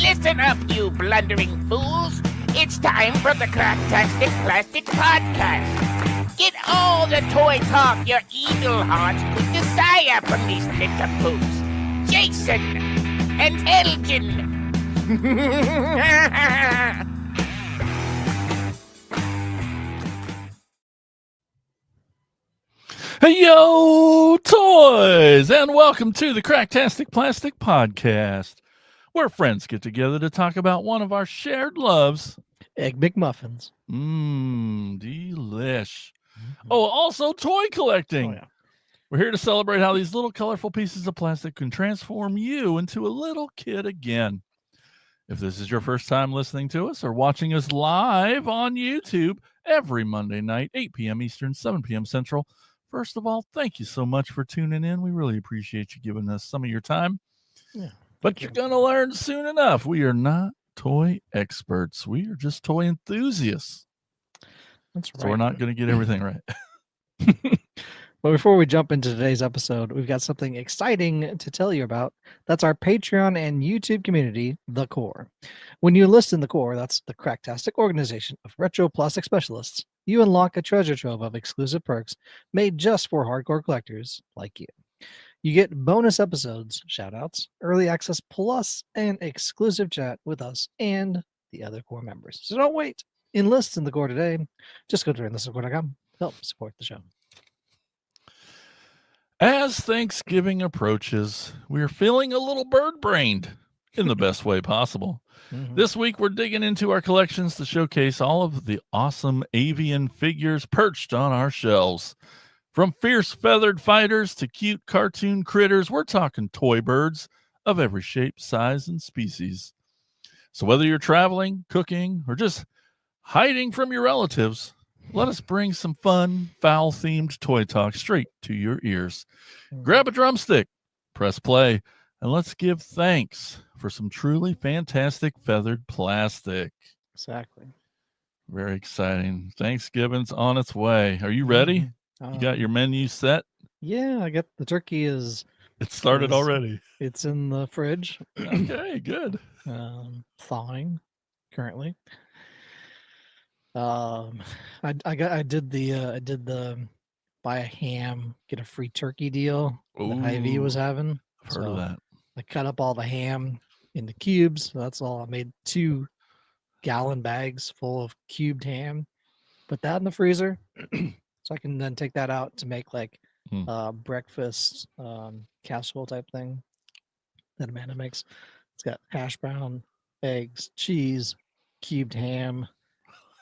Listen up, you blundering fools. It's time for the Cracktastic Plastic Podcast. Get all the toy talk your evil heart could desire from these nincompoops. Jason and Elgin. Hey, yo, toys, and welcome to the Cracktastic Plastic Podcast, where friends get together to talk about one of our shared loves. Egg McMuffins. Delish. Oh, also toy collecting. Oh, yeah. We're here to celebrate how these little colorful pieces of plastic can transform you into a little kid again. If this is your first time listening to us or watching us live on YouTube every Monday night, 8 p.m. Eastern, 7 p.m. Central, first of all, thank you so much for tuning in. We really appreciate you giving us some of your time. Yeah, but you're going to learn soon enough. We are not toy experts. We are just toy enthusiasts. That's right. So we're not going to get everything right. But before we jump into today's episode, we've got something exciting to tell you about. That's our Patreon and YouTube community, The Core. When you enlist in The Core, that's the Cracktastic organization of retro plastic specialists, you unlock a treasure trove of exclusive perks made just for hardcore collectors like you. You get bonus episodes, shoutouts, early access plus, and exclusive chat with us and the other Core members. So don't wait. Enlist in The Core today. Just go to enlistthecore.com. Help support the show. As Thanksgiving approaches, we are feeling a little bird-brained in the best way possible. Mm-hmm. This week, we're digging into our collections to showcase all of the awesome avian figures perched on our shelves. From fierce feathered fighters to cute cartoon critters, we're talking toy birds of every shape, size, and species. So whether you're traveling, cooking, or just hiding from your relatives, let us bring some fun, fowl-themed toy talk straight to your ears. Grab a drumstick, press play, and let's give thanks for some truly fantastic feathered plastic. Exactly. Very exciting. Thanksgiving's on its way. Are you ready? You got your menu set? Yeah, I got the turkey is... It started already. It's in the fridge. Okay, good. Thawing currently. I did the buy a ham, get a free turkey deal that Hy-Vee was having. I've heard of that. I cut up all the ham into cubes. So that's all. I made 2 gallon bags full of cubed ham. Put that in the freezer. So I can then take that out to make like breakfast casserole type thing that Amanda makes. It's got hash brown, eggs, cheese, cubed ham,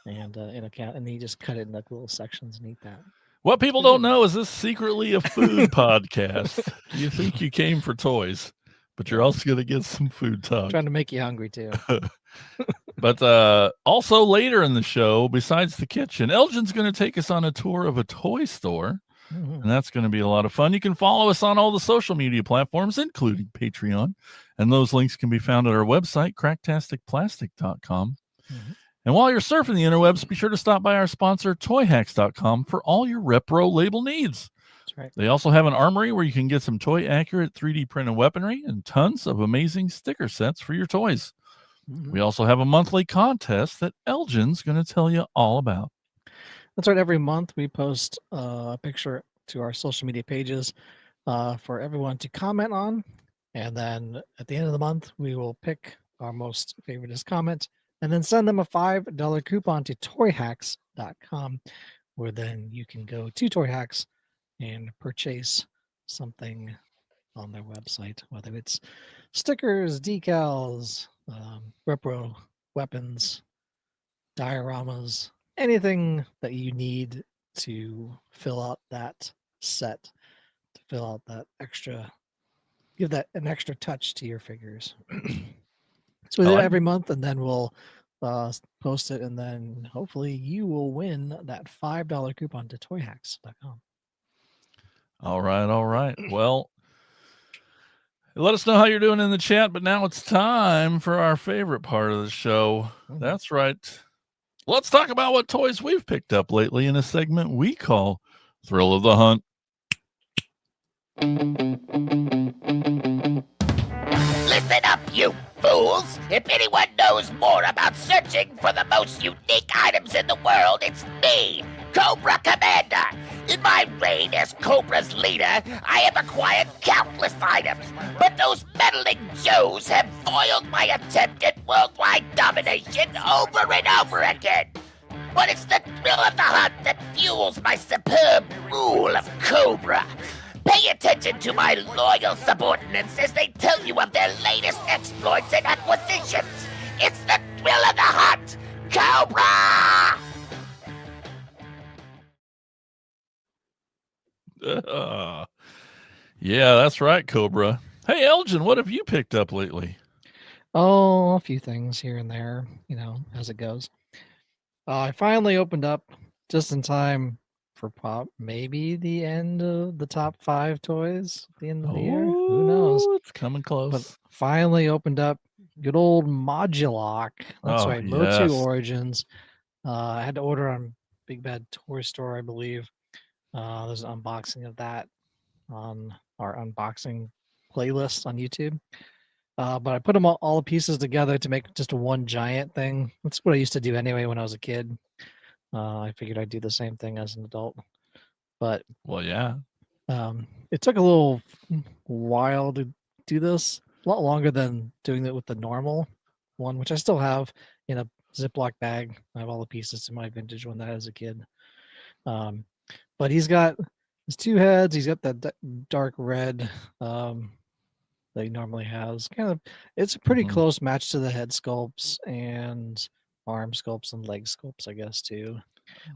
and in a can, and then you just cut it in like little sections and eat that. What people don't know is this secretly a food podcast. You think you came for toys, but you're also going to get some food talk. I'm trying to make you hungry too. But also later in the show, besides the kitchen, Elgin's going to take us on a tour of a toy store. And that's going to be a lot of fun. You can follow us on all the social media platforms, including Patreon. And those links can be found at our website, cracktasticplastic.com. And while you're surfing the interwebs, be sure to stop by our sponsor, toyhacks.com, for all your repro label needs. That's right. They also have an armory where you can get some toy-accurate 3D printed weaponry and tons of amazing sticker sets for your toys. We also have a monthly contest that Elgin's going to tell you all about. That's right. Every month we post a picture to our social media pages for everyone to comment on. And then at the end of the month, we will pick our most favoriteest comment and then send them a $5 coupon to toyhacks.com, where then you can go to Toy Hacks and purchase something on their website, whether it's stickers, decals, repro weapons, dioramas, anything that you need to fill out that set, to fill out that extra, give that an extra touch to your figures. So we do it every month, and then we'll post it, and then hopefully you will win that $5 coupon to toyhacks.com. All right. Well, let us know how you're doing in the chat, but now it's time for our favorite part of the show. That's right. Let's talk about what toys we've picked up lately in a segment we call Thrill of the Hunt. Listen up, you fools! If anyone knows more about searching for the most unique items in the world, it's me, Cobra Commander! In my reign as Cobra's leader, I have acquired countless items, but those meddling Joes have foiled my attempt at worldwide domination over and over again! But it's the thrill of the hunt that fuels my superb rule of Cobra! Pay attention to my loyal subordinates as they tell you of their latest exploits and acquisitions! It's the thrill of the hunt! Cobra! Yeah, that's right, Cobra. Hey, Elgin, what have you picked up lately? Oh, a few things here and there, as it goes. I finally opened up just in time for maybe the end of the top 5 toys at the end of the year. Who knows? It's coming close. But finally opened up good old Modulock. That's right, Motu yes. Origins. I had to order on Big Bad Toy Store, I believe. There's an unboxing of that on our unboxing playlist on YouTube. But I put them all the pieces together to make just one giant thing. That's what I used to do anyway when I was a kid. I figured I'd do the same thing as an adult. But well, yeah. It took a little while to do this. A lot longer than doing it with the normal one, which I still have in a Ziploc bag. I have all the pieces to my vintage one that I had as a kid. But he's got his 2 heads. He's got that dark red that he normally has. It's a pretty close match to the head sculpts and arm sculpts and leg sculpts, I guess, too.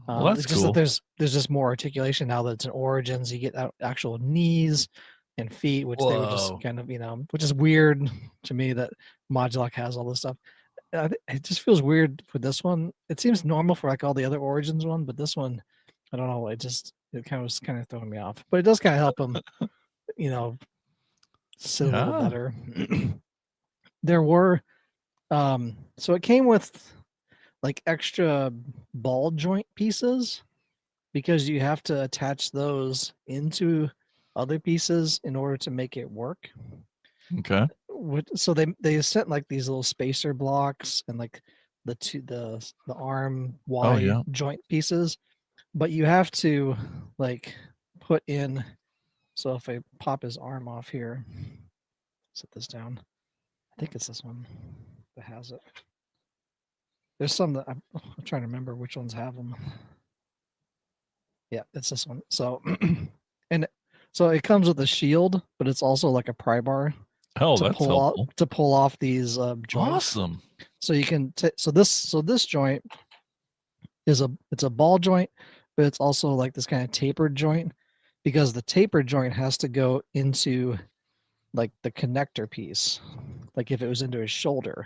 Well, that's it's just cool. that there's just more articulation now that it's an Origins. You get actual knees and feet, which they were just kind of, which is weird to me that Modulock has all this stuff. It just feels weird for this one. It seems normal for like all the other Origins one, but this one, I don't know. It was kind of throwing me off. But it does kind of help him, sit a little better. There were, so it came with like extra ball joint pieces because you have to attach those into other pieces in order to make it work. Okay. So they sent like these little spacer blocks and like the arm Y joint pieces, but you have to like put in. So if I pop his arm off here, set this down. I think it's this one that has it. There's some that I'm trying to remember which ones have them. Yeah, it's this one. So, and so it comes with a shield, but it's also like a pry bar. Oh, that's helpful. To pull off these joints. Awesome. So you can so this joint is it's a ball joint, but it's also like this kind of tapered joint because the tapered joint has to go into like the connector piece, like if it was into his shoulder.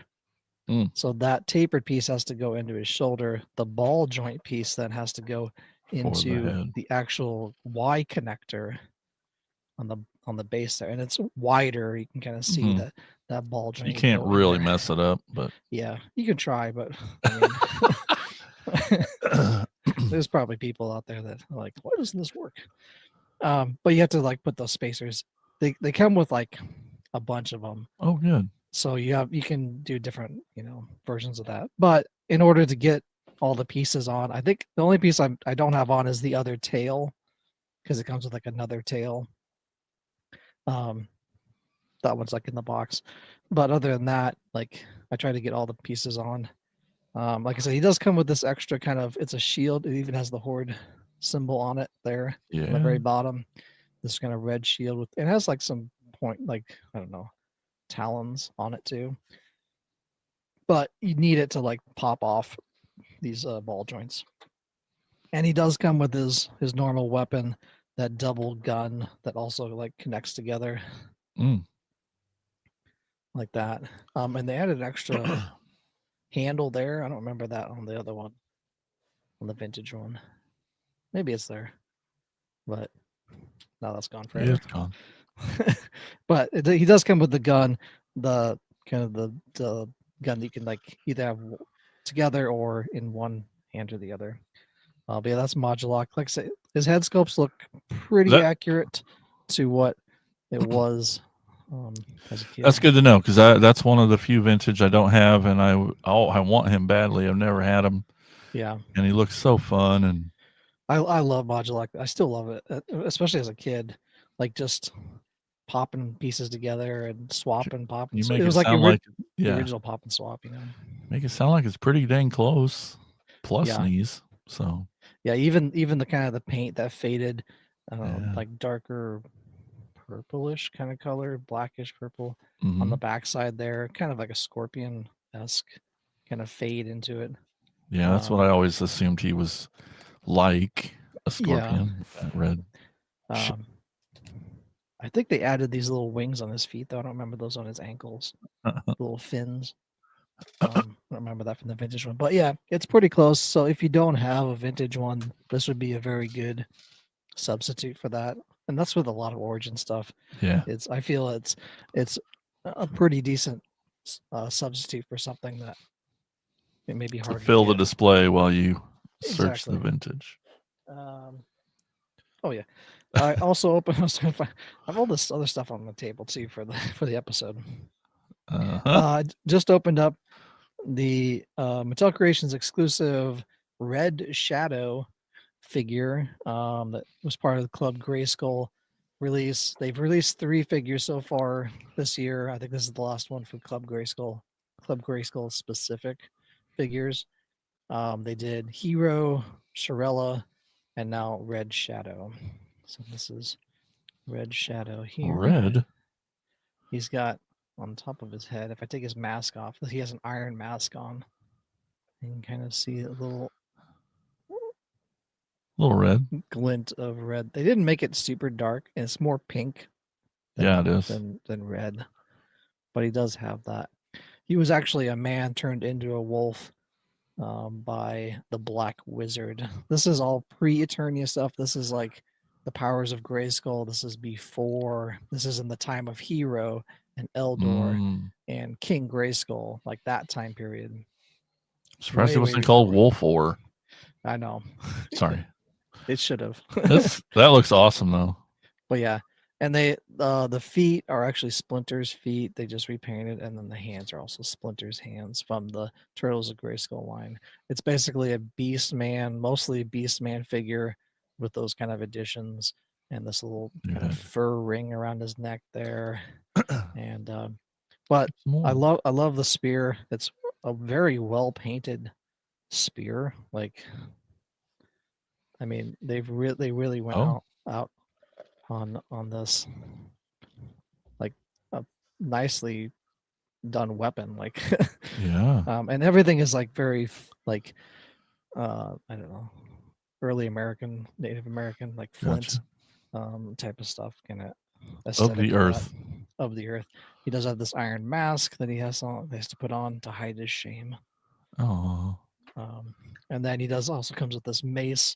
So that tapered piece has to go into his shoulder. The ball joint piece then has to go into the actual Y connector on the base there, and it's wider. You can kind of see that ball joint. You can't really mess it up, but yeah, you can try, but I mean, there's probably people out there that are like, why doesn't this work? But you have to like put those spacers. They come with like a bunch of them. Oh, good. So you can do different, versions of that. But in order to get all the pieces on, I think the only piece I don't have on is the other tail, because it comes with like another tail. That one's like in the box. But other than that, like I try to get all the pieces on. Like I said, he does come with this extra kind of, it's a shield. It even has the Horde symbol on it there on the very bottom. This kind of red shield with, it has like some point, like, I don't know, talons on it too, but you need it to like pop off these ball joints. And he does come with his normal weapon, that double gun that also like connects together like that. And they added an extra handle there. I don't remember that on the other one, on the vintage one. Maybe it's there, but now that's gone forever. It's gone. But he does come with the gun, the kind of the gun that you can like either have together or in one hand or the other. But yeah, that's Modulock. Like I say, his head sculpts look pretty accurate to what it was as a kid. That's good to know because that's one of the few vintage I don't have, and I want him badly. I've never had him. Yeah, and he looks so fun, and I love modular. I still love it, especially as a kid. Like just popping pieces together and swapping, popping. you So make it it was like sound like the original pop and swap, you know. Make it sound like it's pretty dang close. Plus Yeah. sneeze. So Yeah, even the kind of the paint that faded, Yeah. like darker purplish kind of color, blackish purple on mhm. the backside there, kind of like a scorpion-esque kind of fade into it. Yeah, that's what I always assumed he was like a Yeah. scorpion. That red. I think they added these little wings on his feet, though. I don't remember those on his ankles. Little fins. I don't remember that from the vintage one. But yeah, it's pretty close. So if you don't have a vintage one, this would be a very good substitute for that. And that's with a lot of Origin stuff. Yeah. I feel it's a pretty decent substitute for something that it may be To hard fill to the get. display while you search Exactly. the vintage. Oh yeah. I also opened. I have all this other stuff on the table too for the episode. Just opened up the Mattel Creations exclusive Red Shadow figure that was part of the Club Grayskull release. They've released 3 figures so far this year. I think this is the last one for Club Grayskull specific figures. They did Hero, Shirella, and now Red Shadow. So this is Red Shadow here. Red. He's got on top of his head, if I take his mask off, he has an iron mask on. You can kind of see a little red glint of red. They didn't make it super dark, and it's more pink it is. than red. But he does have that. He was actually a man turned into a wolf by the Black Wizard. This is all pre-Eternia stuff. This is like the powers of Grayskull. This is before. This is in the time of Hero and Eldor and King Grayskull, like that time period. Surprised it wasn't called Wolf Ore. I know. Sorry. It should have. That looks awesome though. But yeah, and they the feet are actually Splinter's feet. They just repainted, and then the hands are also Splinter's hands from the Turtles of Grayskull line. It's basically a Beast Man, mostly a Beast Man figure with those kind of additions and this little kind of fur ring around his neck there. And but I love the spear. It's a very well painted spear. Like, I mean, they really went out on this, like a nicely done weapon. Like, yeah. And everything is like very like I don't know, early American, Native American, like Flint type of stuff, kind of of the earth. Of the earth. He does have this iron mask that he has to put on to hide his shame. Oh. And then he also comes with this mace,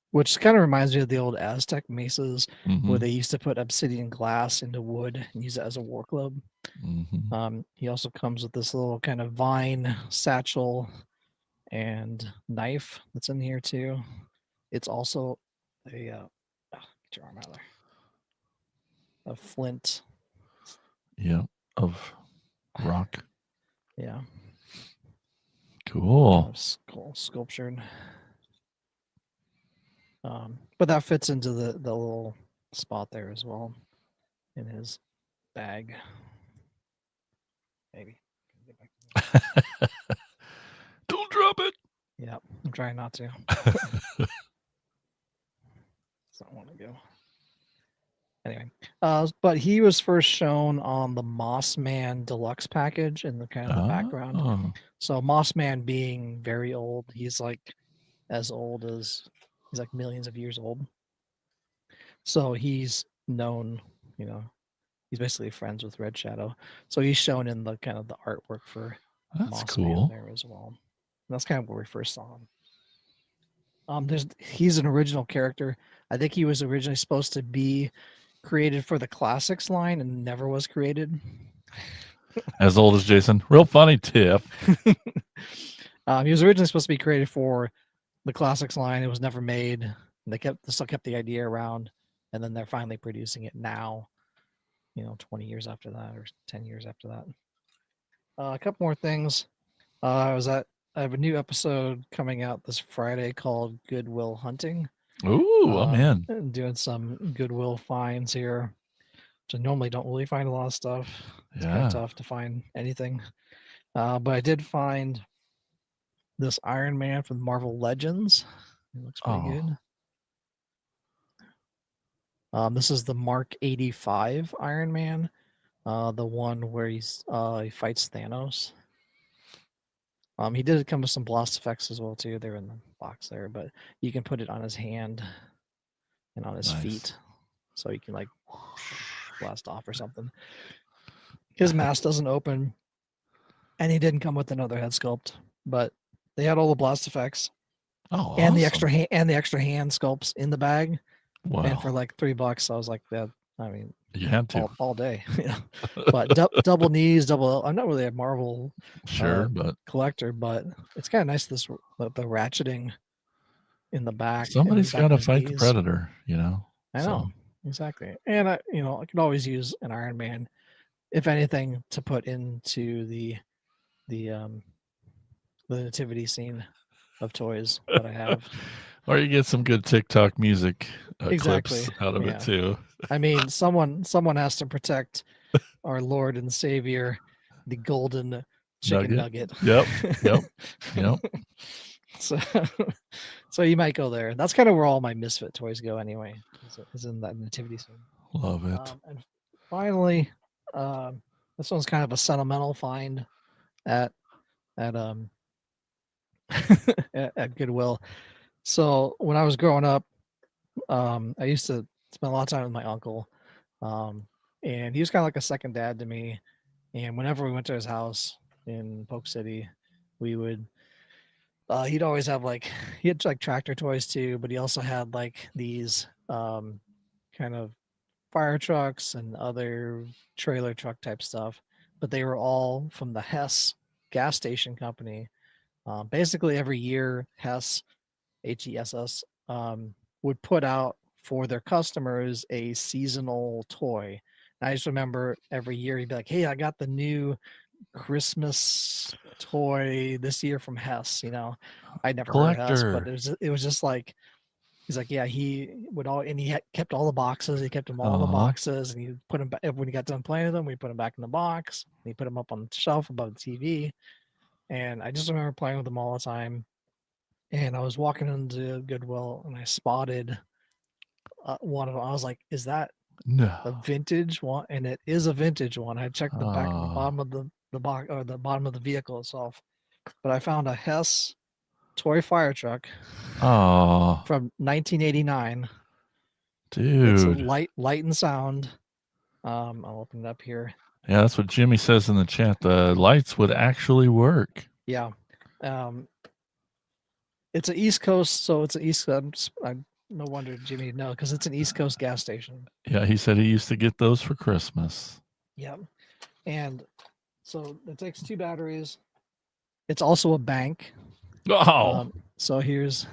which kind of reminds me of the old Aztec maces where they used to put obsidian glass into wood and use it as a war club. He also comes with this little kind of vine satchel and knife that's in here too. It's also a get your arm out of there. A flint. Yeah, of rock. Yeah. Cool. Sculptured. But that fits into the little spot there as well in his bag. Maybe. Don't drop it. Yeah, I'm trying not to. Don't want to go. Anyway, but he was first shown on the Moss Man Deluxe package in the kind of the background. So Moss Man being very old, he's like as old as he's like millions of years old. So he's known, you know, he's basically friends with Red Shadow. So he's shown in the kind of the artwork for Moss Man there as well. And that's kind of where we first saw him. He's an original character. I think he was originally supposed to be created for the Classics line and never was created. As old as Jason. Real funny tip. He was originally supposed to be created for the Classics line. It was never made. They still kept the idea around, and then they're finally producing it now. 20 years after that or 10 years after that. A couple more things. I have a new episode coming out this Friday called Goodwill Hunting. Ooh, I'm in. And doing some Goodwill finds here. So normally don't really find a lot of stuff. It's kind of tough to find anything. But I did find this Iron Man from Marvel Legends. It looks pretty good. This is the Mark 85 Iron Man, the one where he fights Thanos. He did come with some blast effects as well too. They're in the box there, but you can put it on his hand and on his feet, so you can like blast off or something. His mask doesn't open, and he didn't come with another head sculpt, but they had all the blast effects. Oh, and awesome. the extra hand sculpts in the bag. Wow. And for like $3, I was like, that. I mean, you had to all day. But double knees, I'm not really a Marvel but collector, but it's kind of nice the ratcheting in the back. Somebody's got to fight knees. the Predator, I know exactly, and I could always use an Iron Man, if anything, to put into the nativity scene of toys that I have. Or you get some good TikTok music clips out of it too. I mean, someone has to protect our Lord and Savior, the golden chicken nugget. Yep. So you might go there. That's kind of where all my Misfit toys go anyway. Is in that nativity scene. Love it. And finally, this one's kind of a sentimental find at at Goodwill. So when I was growing up, I used to spend a lot of time with my uncle, and he was kind of like a second dad to me. And whenever we went to his house in Polk City, we would. He'd always have he had tractor toys too, but he also had these kind of fire trucks and other trailer truck type stuff. But they were all from the Hess gas station company. Basically, every year, Hess, HESS, would put out for their customers a seasonal toy. And I just remember every year he'd be like, "Hey, I got the new Christmas toy this year from Hess." I'd never heard of Hess, but it was just like, he's like, yeah, he would and he kept all the boxes. He kept them all in the boxes, and he put them back. When he got done playing with them, we put them back in the box. And he put them up on the shelf above the TV. And I just remember playing with them all the time. And I was walking into Goodwill, and I spotted one of them. I was like, "Is that a vintage one?" And it is a vintage one. I checked the back, the bottom of the box, or the bottom of the vehicle itself. But I found a Hess toy fire truck from 1989. Dude, it's light and sound. I'll open it up here. Yeah, that's what Jimmy says in the chat. The lights would actually work. Yeah. It's an East Coast, so it's an East Coast. No wonder Jimmy would know, because it's an East Coast gas station. Yeah, he said he used to get those for Christmas. Yeah. And so it takes 2 batteries. It's also a bank. Oh. So here's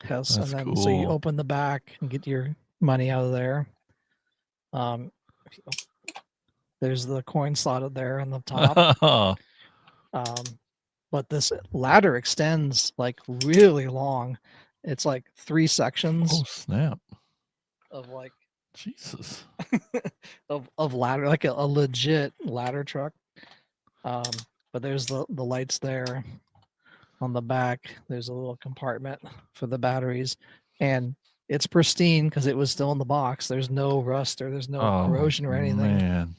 Hess. That's and then cool. So you open the back and get your money out of there. There's the coin slotted there on the top. But this ladder extends really long. It's 3 sections. Oh, snap. Of Jesus. of ladder, a legit ladder truck. But there's the lights there on the back. There's a little compartment for the batteries, and it's pristine because it was still in the box. There's no rust or there's no corrosion or anything. Man.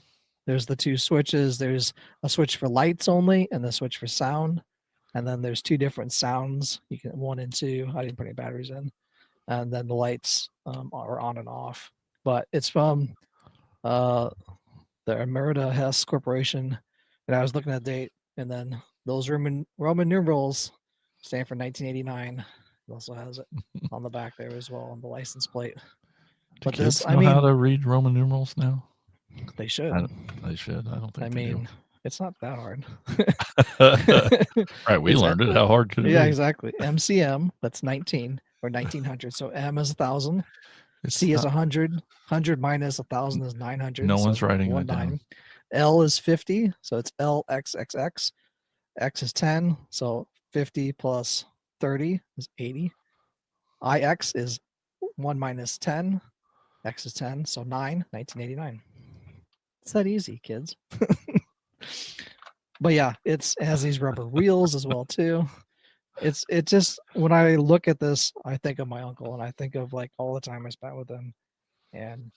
There's the 2 switches. There's a switch for lights only and the switch for sound. And then there's 2 different sounds. You can 1 and 2. I didn't put any batteries in. And then the lights are on and off. But it's from the Emerita Hess Corporation. And I was looking at the date, and then those Roman numerals stand for 1989. It also has it on the back there as well on the license plate. Do kids know how to read Roman numerals now? They should. They should. I don't think they do. It's not that hard. Right, we learned it. How hard could it be? Yeah, exactly. MCM, that's 19 or 1900. So M is 1,000. C is 100. 100 minus 1,000 is 900. No so one's writing one that down. 9. L is 50, so it's LXXX. X is 10, so 50 plus 30 is 80. IX is 1 minus 10. X is 10, so 9, 1989. It's that easy, kids. But yeah, it has these rubber wheels as well too. It just, when I look at this, I think of my uncle, and I think of like all the time I spent with him, and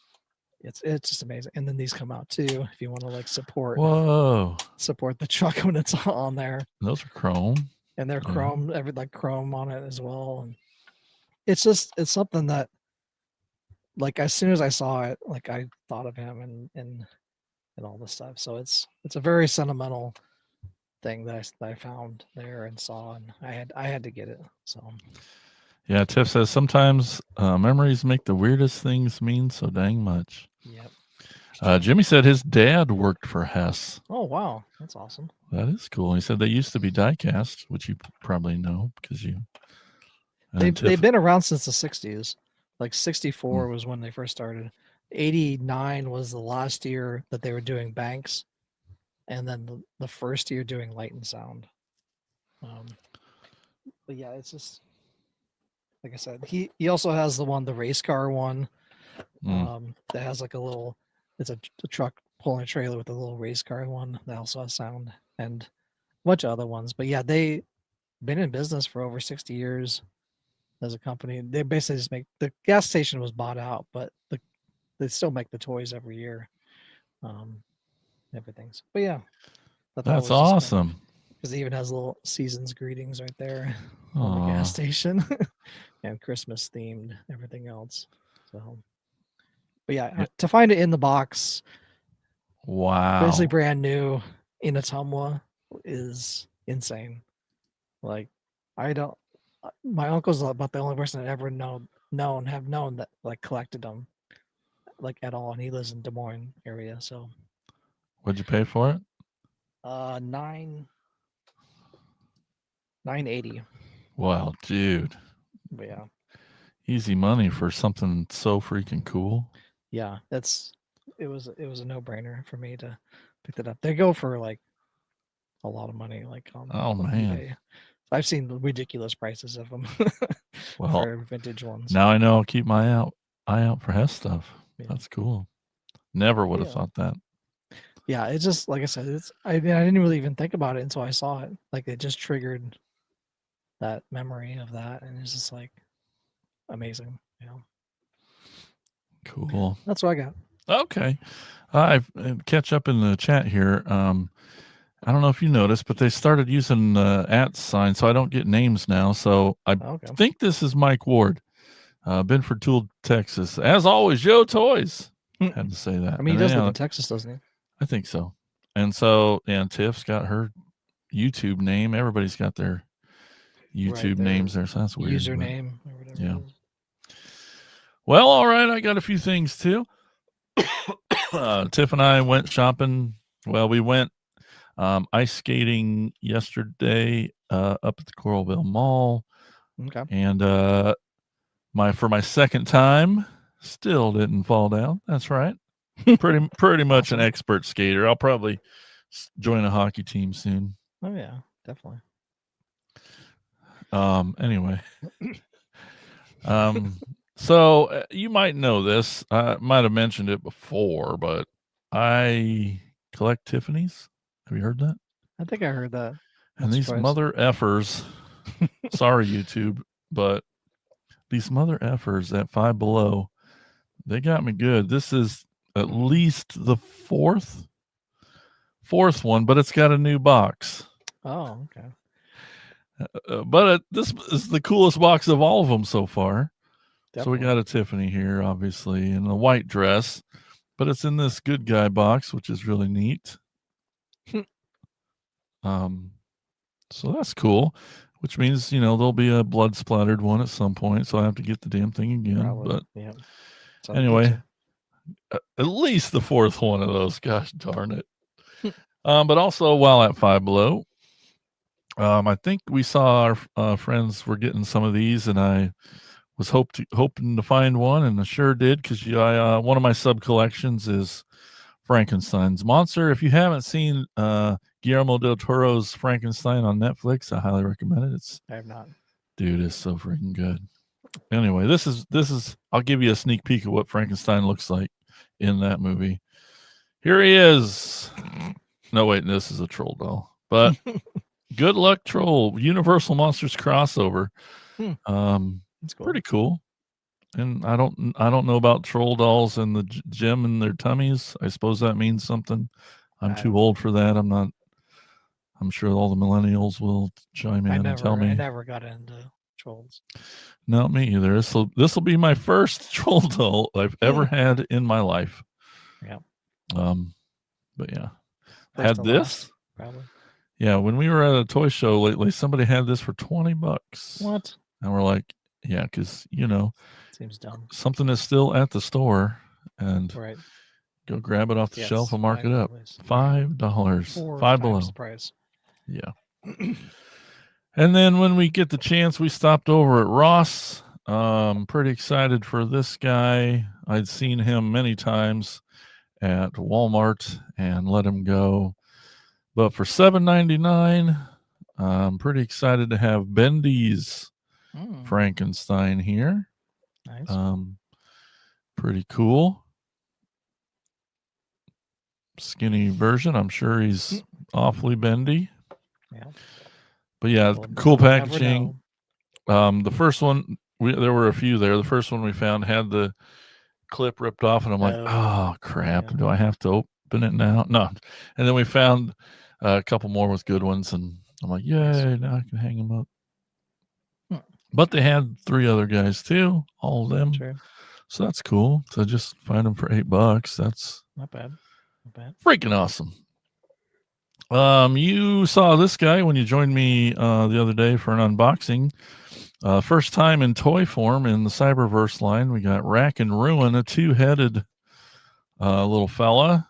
it's just amazing. And then these come out too if you want to like support the truck when it's on there. Those are chrome. And they're chrome, like chrome on it as well. And it's something that, like, as soon as I saw it, like, I thought of him and all this stuff. So it's a very sentimental thing that I found there and saw, and I had to get it. So yeah, Tiff says sometimes memories make the weirdest things mean so dang much. Yep. Jimmy said his dad worked for Hess. Oh wow, that's awesome. That is cool. He said they used to be die cast, which you probably know because you. They've been around since the 60s. Like 64 was when they first started. 89 was the last year that they were doing banks, and then the first year doing light and sound. But yeah, it's just like I said. He also has the race car one, that has like a little. It's a truck pulling a trailer with a little race car one that also has sound, and a bunch of other ones. But yeah, they've been in business for over 60 years as a company. They basically just make, the gas station was bought out, but they still make the toys every year. Everything. But yeah, that's awesome. Because it even has little season's greetings right there on the gas station, and Christmas themed everything else. So, but yeah, to find it in the box, wow, basically brand new in Ottumwa, is insane. Like, my uncle's about the only person I've ever known that like collected them, like, at all, and he lives in Des Moines area. So what'd you pay for it? $980. Wow, dude. But yeah, easy money for something so freaking cool. Yeah, it was a no-brainer for me to pick that up. They go for like a lot of money, like on eBay. I've seen ridiculous prices of them. Well, for vintage ones. Now I know I'll keep my eye out for Hess stuff. Yeah. That's cool. Never would have thought that. Yeah, it's just like I said. I didn't really even think about it until I saw it. Like, it just triggered that memory of that, and it's just like amazing. Cool. That's what I got. Okay, I catch up in the chat here. I don't know if you noticed, but they started using @ sign, so I don't get names now. So I think this is Mike Ward, Benford Tool, Texas. As always, Joe Toys. Had to say that. I mean, he does live in Texas, doesn't he? I think so. And so, and Tiff's got her YouTube name. Everybody's got their YouTube names there, so that's weird. Username or whatever. Yeah. Well, all right. I got a few things too. Tiff and I went shopping. Well, we went ice skating yesterday up at the Coralville Mall. Okay. And for my second time, still didn't fall down. That's right. Pretty much an expert skater. I'll probably join a hockey team soon. Oh yeah, definitely. Anyway. So you might know this. I might have mentioned it before, but I collect Tiffany's. Have you heard that? I think I heard that. And these mother effers, sorry YouTube, but these mother effers at Five Below, they got me good. This is at least the fourth one, but it's got a new box. Oh, okay. But this is the coolest box of all of them so far. Definitely. So we got a Tiffany here, obviously, in a white dress, but it's in this good guy box, which is really neat. So that's cool, which means, there'll be a blood splattered one at some point. So I have to get the damn thing again. Probably. But yeah. Anyway, at least the fourth one of those. Gosh darn it. But also while at Five Below, I think we saw our friends were getting some of these, and I was hoping to find one, and I sure did, because one of my sub collections is Frankenstein's monster. If you haven't seen Guillermo del Toro's Frankenstein on Netflix, I highly recommend it. I have not. Dude, it's so freaking good. Anyway, this is I'll give you a sneak peek of what Frankenstein looks like in that movie. Here he is. No, wait, this is a troll doll. But Good Luck Troll, Universal Monsters crossover. That's cool. Pretty cool. And I don't know about troll dolls and the gem in their tummies. I suppose that means something. I'm too old for that. I'm sure all the millennials will chime in and tell me. I never got into trolls. No, me either. This will be my first troll doll I've ever had in my life. Yeah. But yeah, First had and this. last, probably. Yeah, when we were at a toy show lately, somebody had this for $20. What? And we're like, yeah, because Seems dumb. something is still at the store, and Right. go grab it off the shelf and mark it up. $5, $5 below. The price. Yeah. And then when we get the chance, we stopped over at Ross. Pretty excited for this guy. I'd seen him many times at Walmart and let him go. But for $7.99, I'm pretty excited to have Bendy's Frankenstein here. Nice. Pretty cool. Skinny version. I'm sure he's awfully bendy. Yeah. But yeah, cool packaging. The first one, there were a few there. The first one we found had the clip ripped off, and I'm like, oh crap! Yeah. Do I have to open it now? No. And then we found a couple more with good ones, and I'm like, yay! Now I can hang them up. But they had 3 other guys too, all of them. Sure. So that's cool. So just find them for $8. That's not bad. Not bad. Freaking awesome. You saw this guy when you joined me the other day for an unboxing. First time in toy form in the Cyberverse line. We got Rack and Ruin, a 2-headed little fella.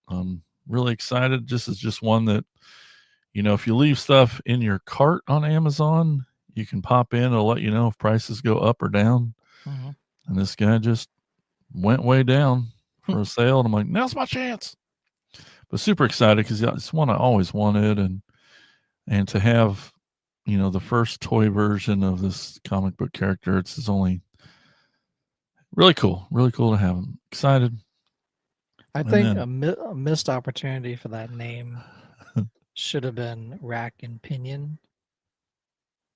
I'm really excited. This is just one that, if you leave stuff in your cart on Amazon, you can pop in. It'll let you know if prices go up or down. Mm-hmm. And this guy just went way down for a sale. And I'm like, now's my chance. But super excited because it's one I always wanted. And to have, the first toy version of this comic book character, it's only really cool. Really cool to have him. Excited. I think a missed opportunity for that name should have been Rack and Pinion.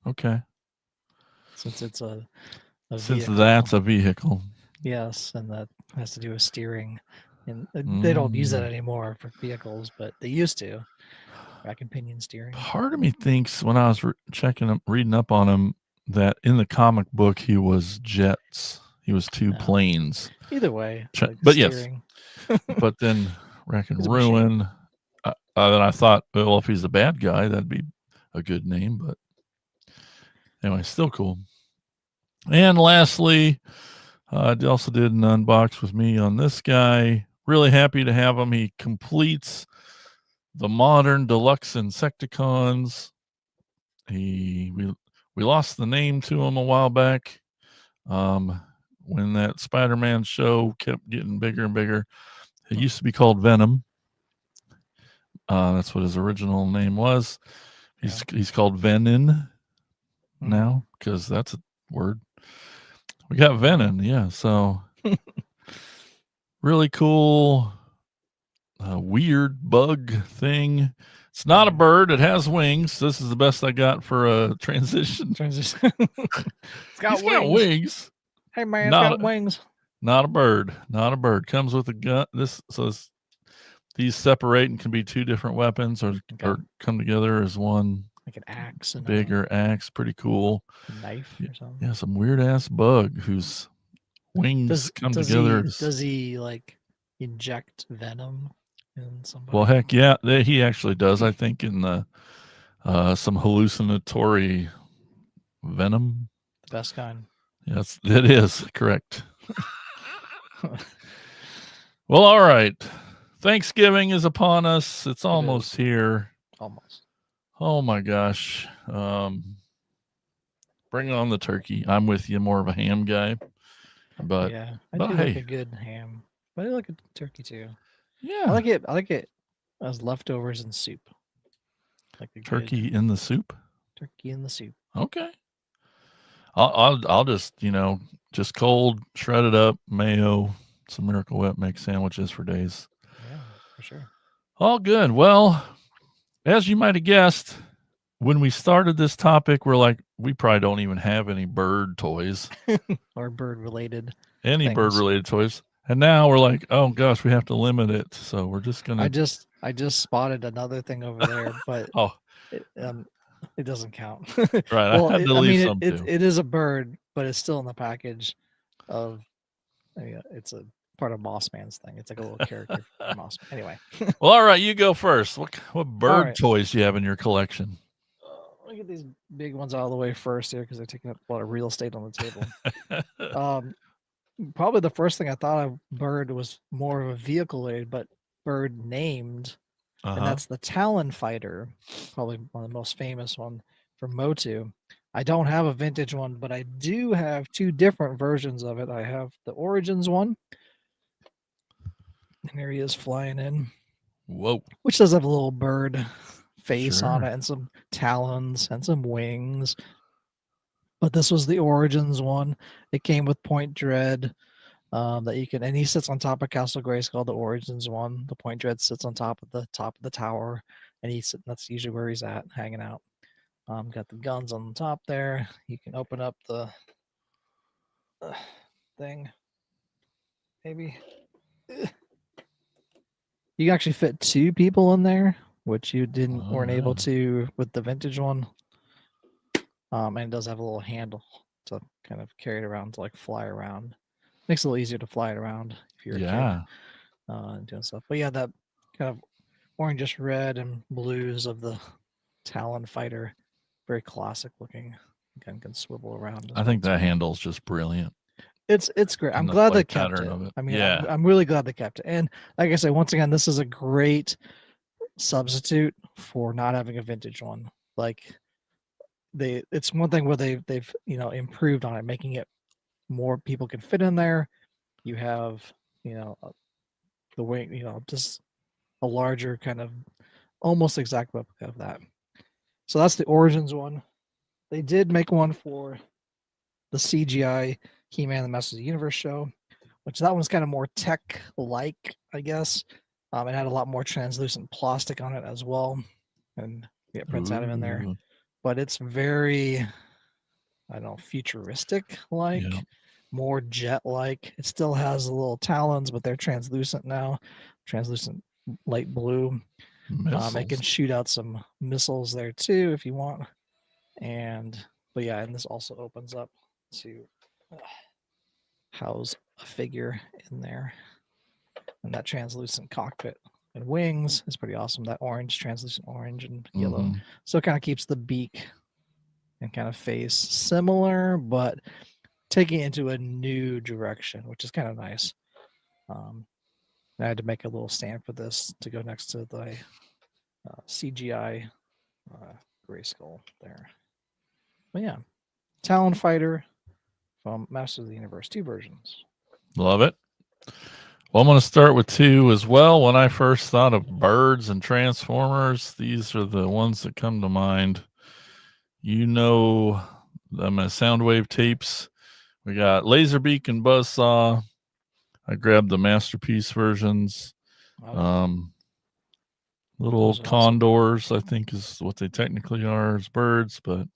Okay. Since it's a Since vehicle. That's a vehicle. Yes, and that has to do with steering. And they don't use that anymore for vehicles, but they used to. Rack and Pinion steering. Part of me thinks when I was reading up on him, that in the comic book he was jets. He was 2 planes. Either way. But steering. Yes. But then Rack and Ruin. Then I thought, well, if he's a bad guy, that'd be a good name. But anyway, still cool. And lastly, I also did an unbox with me on this guy. Really happy to have him. He completes the modern deluxe Insecticons. We lost the name to him a while back. When that Spider-Man show kept getting bigger and bigger. It used to be called Venom. That's what his original name was. He's called Venin now because that's a word. We got Venin, yeah. So really cool, weird bug thing. It's not a bird. It has wings. This is the best I got for a transition. It's got wings. Hey man, it's got wings. Not a bird. Not a bird. Comes with a gun. These separate and can be 2 different weapons, or come together as one. Like an axe. And bigger axe. Pretty cool. Knife or something. Yeah, some weird ass bug whose wings come together. Does he like inject venom in somebody? Well, heck yeah, he actually does. I think in the some hallucinatory venom. The best kind. Yes, it is correct. Well, all right. Thanksgiving is upon us. It's almost here. Almost. Oh my gosh. Bring on the turkey. I'm with you, more of a ham guy. But yeah, I but do hey, like a good ham, but I like a turkey too. yeah, I like it as leftovers in soup. Like a good turkey in the soup. turkey in the soup. Okay. I'll just just cold shred it up, mayo, some Miracle Whip, make sandwiches for days. Yeah, for sure. All good. Well, as you might have guessed, when we started this topic, we're like, we probably don't even have any bird toys, Or bird related any bird things. related toys. And now we're like, oh gosh, we have to limit it. So we're just I gonna. just spotted another thing over there, but Oh, it doesn't count. right. I Well, had to I leave mean some too. it is a bird, but it's still in the package of. It's a part of Moss Man's thing. It's like a little character from Moss. Anyway, Well, all right, you go first. What bird right. toys do you have in your collection? Let me get these big ones out of the way first here because they're taking up a lot of real estate on the table. Probably the first thing I thought of bird was more of a vehicle aid, but bird named, and that's the Talon Fighter, probably one of the most famous one from Motu. I don't have a vintage one, but I do have two different versions of it. I have the Origins one, and there he is flying in, Whoa. which does have a little bird face on Sure. it and some talons and some wings. But this was the Origins one. It came with Point Dread. That you can, and he sits on top of Castle Grayskull, the Origins one. The Point Dread sits on top of the tower, and that's usually where he's at, hanging out. Got the guns on the top there. You can open up the thing. Maybe you can actually fit two people in there, which you weren't able to with the vintage one. And it does have a little handle to kind of carry it around to like fly around. Makes it a little easier to fly it around if you're a kid. Doing stuff. But yeah, that kind of orangish red and blues of the Talon Fighter, very classic looking. Again, can swivel around. I think that handle's just brilliant. It's great. I'm And the glad they flight kept pattern it. of it. I mean, Yeah. I'm really glad they kept it. And like I said, once again, this is a great substitute for not having a vintage one. Like it's one thing where they've improved on it, making it more people can fit in there. You have the wing, just a larger kind of almost exact replica of that. So that's the Origins one. They did make one for the CGI He-Man the Masters of the Universe show, which that one's kind of more tech-like, I guess. It had a lot more translucent plastic on it as well, and get Prince Adam in there. Ooh. But it's very, I don't know, futuristic-like, Yeah. more jet-like. It still has the little talons, but they're translucent now, translucent light blue. It can shoot out some missiles there too if you want. But yeah, and this also opens up to house a figure in there. And that translucent cockpit and wings is pretty awesome. That orange, translucent orange and yellow. So it kind of keeps the beak and kind of face similar, but taking it into a new direction, which is kind of nice. I had to make a little stand for this to go next to the CGI Grayskull there. But yeah, Talon Fighter from Masters of the Universe, 2 versions. Love it. Well, I'm going to start with 2 as well. When I first thought of birds and Transformers, these are the ones that come to mind. Them as Soundwave tapes. We got Laserbeak and Buzzsaw. I grabbed the Masterpiece versions. Little condors, I think, is what they technically are as birds, but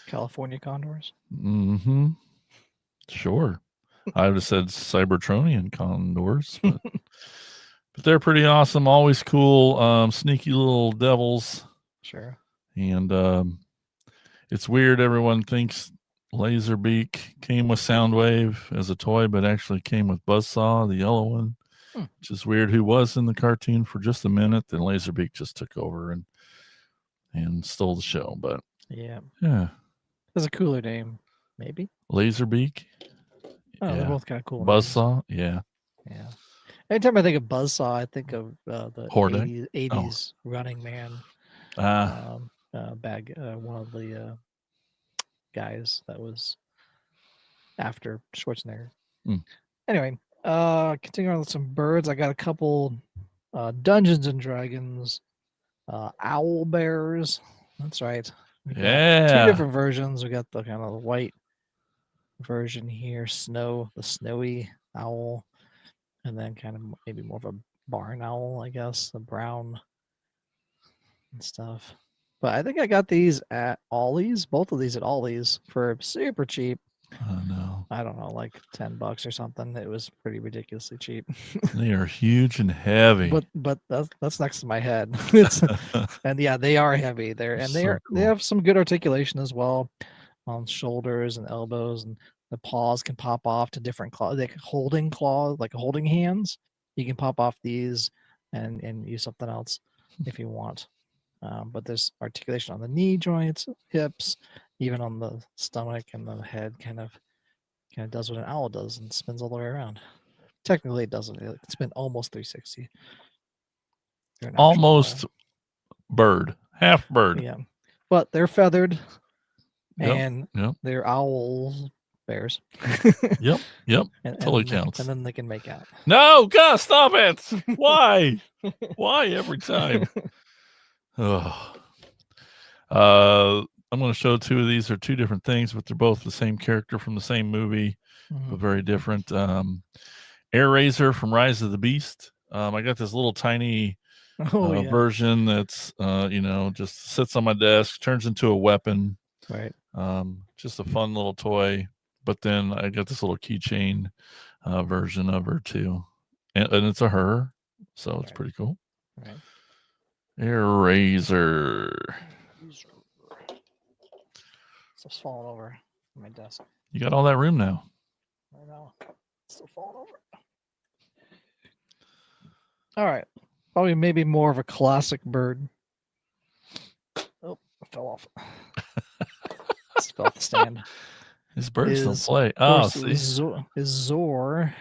California condors. Sure. I would have said Cybertronian condors, but they're pretty awesome. Always cool. Sneaky little devils. Sure. And it's weird. Everyone thinks Laserbeak came with Soundwave as a toy, but actually came with Buzzsaw, the yellow one. Which is weird. Who was in the cartoon for just a minute, then Laserbeak just took over and stole the show. But yeah, that's a cooler name, maybe. Laserbeak. They're both kind of cool. Buzzsaw, yeah. Anytime I think of Buzzsaw, I think of the 80s Running Man. One of the guys that was after Schwarzenegger. Mm. Anyway, continuing on with some birds. I got a couple Dungeons and Dragons owl bears. That's right. We got Yeah. 2 different versions. We got the kind of white version here, the snowy owl, and then kind of maybe more of a barn owl, I guess, the brown and stuff. But I think I got these at Ollie's, both of these at Ollie's for super cheap. Oh, no. I don't know, like $10 or something. It was pretty ridiculously cheap. They are huge and heavy. But that's next to my head. It's and yeah, they are heavy. They So they cool. have some good articulation as well on shoulders and elbows, and the paws can pop off to different claws, like holding hands. You can pop off these and use something else if you want. But there's articulation on the knee joints, hips, even on the stomach and the head. Kind of does what an owl does and spins all the way around. Technically, it doesn't. It can spin almost 360. They're an actual Almost owl. bird, half bird. Yeah, but they're feathered, Yep, and yep. they're owls, bears. Yep. and Totally then counts. And then they can make out. No, Gus, stop it. Why? Why every time? Oh. I'm going to show 2 of these. They're 2 different things, but they're both the same character from the same movie, but very different. Air Razor from Rise of the Beast. I got this little tiny version that's just sits on my desk, turns into a weapon. Right. Just a fun little toy. But then I got this little keychain version of her too, and it's a her, so it's pretty cool. Right. Air Razor. Stuff's falling over on my desk. You got all that room now. I know. It's still falling over. All right. Probably maybe more of a classic bird. Oh, it fell off. It's off the stand. His birds don't play. Oh, see. Is Zor.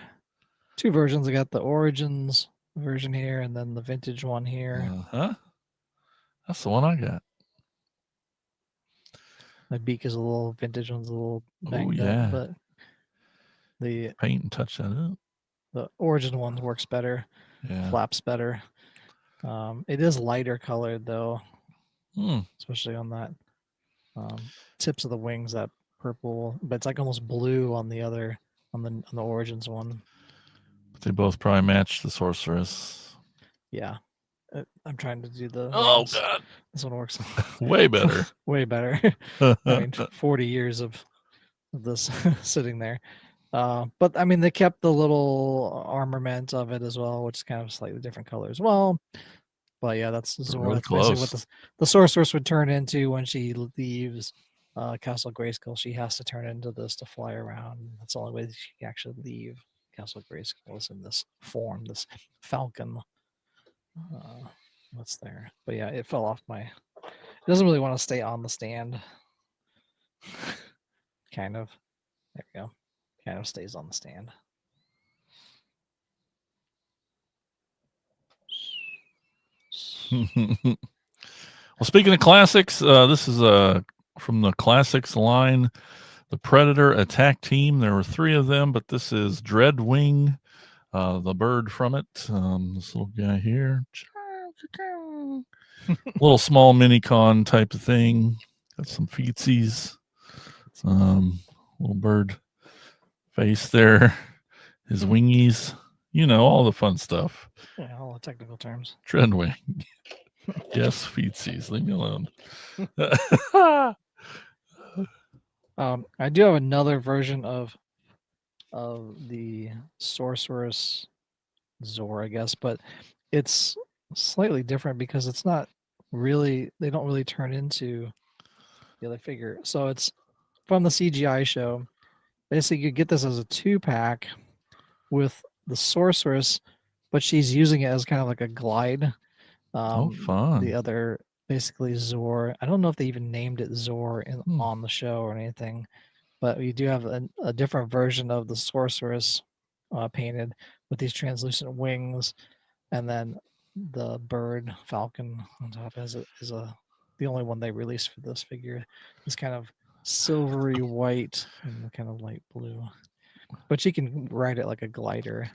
2 versions. I got the Origins version here and then the vintage one here. That's the one I got. My beak is a little vintage one's a little banged up, but the paint and touch that up. The Origin one works better. Yeah. Flaps better. It is lighter colored though, especially on that tips of the wings, that purple, but it's like almost blue on the other on the Origins one. But they both probably match the Sorceress. Yeah. I'm trying to do the. Oh God! This one works way better. Way better. I mean, 40 years of this sitting there. But I mean, they kept the little armament of it as well, which is kind of slightly different color as well. But yeah, that's Zora. Really That's basically what the Sorceress would turn into when she leaves Castle Grayskull. She has to turn into this to fly around. That's the only way she can actually leave Castle Grayskull is in this form, this falcon. What's there? But yeah, it fell off my. It doesn't really want to stay on the stand. Kind of. There we go. Kind of stays on the stand. Well, speaking of classics, this is from the classics line, the Predator attack team. There were 3 of them, but this is Dreadwing, the bird from it. This little guy here, little small mini con type of thing. Got some feetsies, little bird face there, his wingies, all the fun stuff. Yeah, all the technical terms. Dreadwing. Yes, feetsies. Leave me alone. I do have another version of the Sorceress Zor, I guess, but it's slightly different because it's not really. They don't really turn into the other figure. So it's from the CGI show. Basically, you get this as a 2-pack with the Sorceress, but she's using it as kind of like a glide. Fun. The other, basically Zor. I don't know if they even named it Zor on the show or anything, but we do have a different version of the Sorceress painted with these translucent wings, and then the bird falcon on top the only one they released for this figure. This kind of silvery white and kind of light blue. But she can ride it like a glider,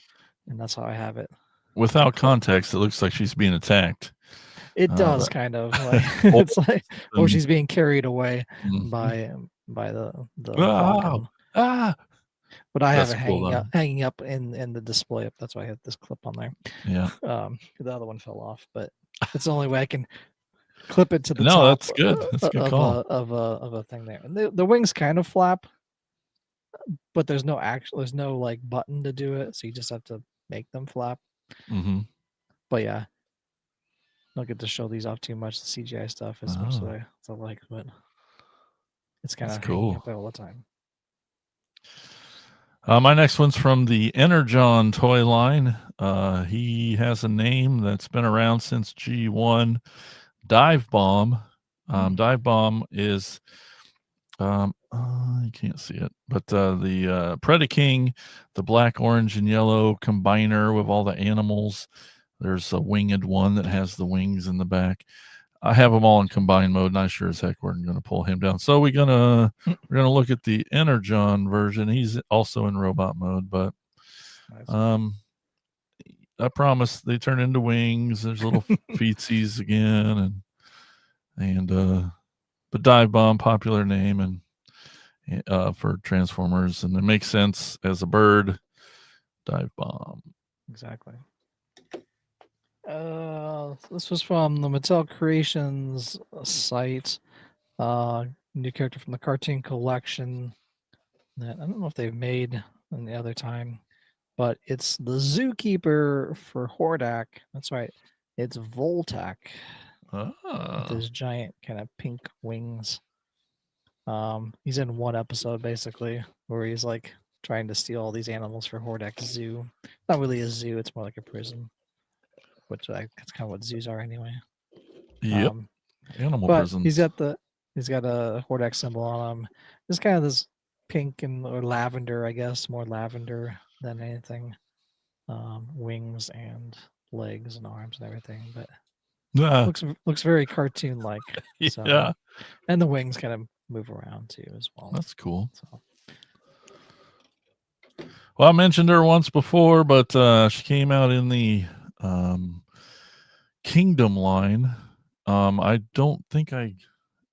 and that's how I have it. Without context, it looks like she's being attacked. It does kind of like it's like, or she's being carried away by the falcon. But I have it hanging up in the display. That's why I have this clip on there. Yeah. The other one fell off, but it's the only way I can clip it to the no, top. That's good. That's a good call. Of a thing there. And the wings kind of flap, but there's no like button to do it, so you just have to make them flap. But yeah, don't get to show these off too much. The CGI stuff as much as I like, but it's kind of cool up all the time. My next one's from the Energon toy line. He has a name that's been around since G1. Dive Bomb. Dive Bomb is, you can't see it, but the Predaking, the black, orange, and yellow combiner with all the animals. There's a winged one that has the wings in the back. I have them all in combined mode, and I sure as heck we're going to pull him down. So we're gonna look at the Energon version. He's also in robot mode, but I promise they turn into wings. There's little feetsies again, but Dive Bomb, popular name and for Transformers, and it makes sense as a bird. Dive Bomb. Exactly. This was from the Mattel Creations site. New character from the cartoon collection that I don't know if they've made any other time, but it's the zookeeper for Hordak. That's right. It's Voltak. With his giant kind of pink wings. He's in one episode basically where he's like trying to steal all these animals for Hordak's zoo. Not really a zoo, it's more like a prison. Which that's kind of what zoos are anyway. Yep. Animal but prisons. He's got a Hordak symbol on him. It's kind of this pink or lavender, I guess, more lavender than anything. Wings and legs and arms and everything, but looks very cartoon like. So, yeah. And the wings kind of move around too as well. That's cool. So. Well, I mentioned her once before, but she came out in the Kingdom line. I don't think I